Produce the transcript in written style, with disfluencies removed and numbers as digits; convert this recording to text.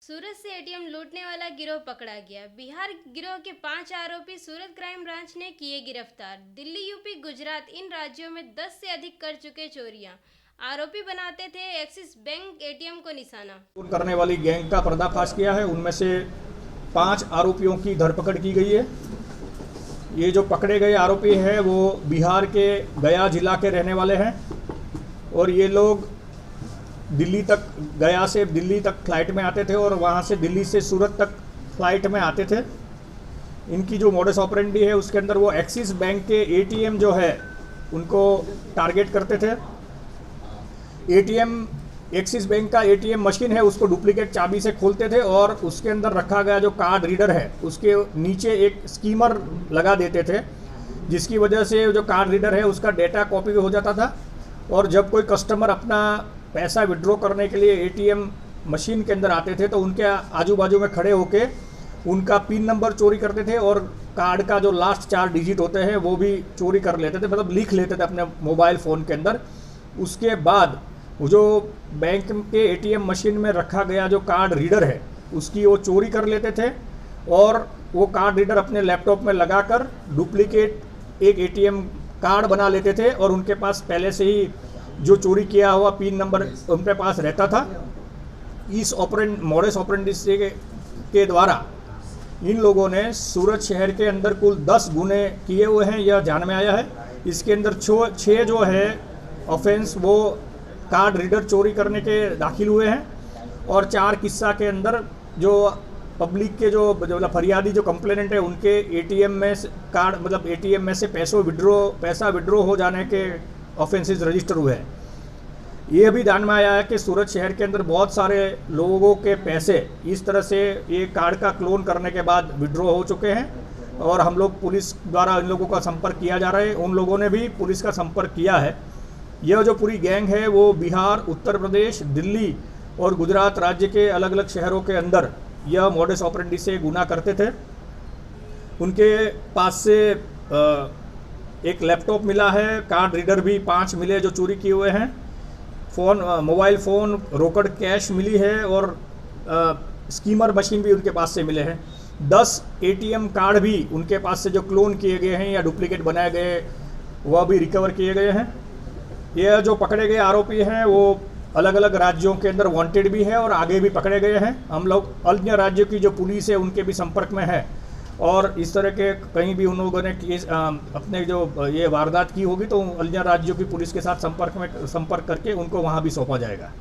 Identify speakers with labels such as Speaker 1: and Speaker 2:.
Speaker 1: सूरत से एटीएम लूटने वाला गिरोह पकड़ा गया। बिहार गिरोह के 5 आरोपी सूरत क्राइम ब्रांच ने किए गिरफ्तार। दिल्ली, यूपी, गुजरात इन राज्यों में 10 से अधिक कर चुके चोरियां। आरोपी बनाते थे एक्सिस बैंक एटीएम को निशाना
Speaker 2: करने वाली गैंग का पर्दाफाश किया है। उनमें से 5 आरोपियों की धरपकड़ की गई है। ये जो पकड़े गए आरोपी हैं वो बिहार के गया जिला के रहने वाले हैं और ये लोग गया से दिल्ली तक फ्लाइट में आते थे और वहाँ से दिल्ली से सूरत तक फ्लाइट में आते थे। इनकी जो मोडस ऑपरेंडी है उसके अंदर वो एक्सिस बैंक के एटीएम जो है उनको टारगेट करते थे। एटीएम एक्सिस बैंक का एटीएम मशीन है उसको डुप्लीकेट चाबी से खोलते थे और उसके अंदर रखा गया जो कार्ड रीडर है उसके नीचे एक स्कीमर लगा देते थे, जिसकी वजह से जो कार्ड रीडर है उसका डेटा कॉपी हो जाता था। और जब कोई कस्टमर अपना पैसा विड्रॉ करने के लिए एटीएम मशीन के अंदर आते थे तो उनके आजू बाजू में खड़े होके उनका पिन नंबर चोरी करते थे और कार्ड का जो लास्ट 4 डिजिट होते हैं वो भी चोरी कर लेते थे, मतलब लिख लेते थे अपने मोबाइल फ़ोन के अंदर। उसके बाद वो जो बैंक के एटीएम मशीन में रखा गया जो कार्ड रीडर है उसकी वो चोरी कर लेते थे और वो कार्ड रीडर अपने लैपटॉप में लगाकर डुप्लीकेट एक एटीएम कार्ड बना लेते थे और उनके पास पहले से ही जो चोरी किया हुआ पिन नंबर उनके पास रहता था। इस मोडस ऑपरेंडी के द्वारा इन लोगों ने सूरत शहर के अंदर कुल 10 गुने किए हुए हैं, यह जान में आया है। इसके अंदर 6 जो है ऑफेंस वो कार्ड रीडर चोरी करने के दाखिल हुए हैं और 4 किस्सा के अंदर जो पब्लिक के जो फरियादी जो कंप्लेनेंट है उनके एटीएम में कार्ड मतलब एटीएम में से पैसा विड्रॉ हो जाने के ऑफेंसेस रजिस्टर हुए हैं। ये भी ध्यान में आया है कि सूरत शहर के अंदर बहुत सारे लोगों के पैसे इस तरह से ये कार्ड का क्लोन करने के बाद विड्रॉ हो चुके हैं और हम लोग पुलिस द्वारा इन लोगों का संपर्क किया जा रहा है। उन लोगों ने भी पुलिस का संपर्क किया है। यह जो पूरी गैंग है वो बिहार, उत्तर प्रदेश, दिल्ली और गुजरात राज्य के अलग अलग शहरों के अंदर यह मोडस ऑपरेंडी से गुना करते थे। उनके पास से एक लैपटॉप मिला है, कार्ड रीडर भी 5 मिले जो चोरी किए हुए हैं, मोबाइल फ़ोन, रोकड़ कैश मिली है और स्कीमर मशीन भी उनके पास से मिले हैं। 10 एटीएम कार्ड भी उनके पास से जो क्लोन किए गए हैं या डुप्लीकेट बनाए गए वह भी रिकवर किए गए हैं। यह जो पकड़े गए आरोपी हैं वो अलग अलग राज्यों के अंदर वांटेड भी है और आगे भी पकड़े गए हैं। हम लोग अन्य राज्यों की जो पुलिस है उनके भी संपर्क में है और इस तरह के कहीं भी उन लोगों ने केस अपने जो ये वारदात की होगी तो अन्य राज्यों की पुलिस के साथ संपर्क करके उनको वहाँ भी सौंपा जाएगा।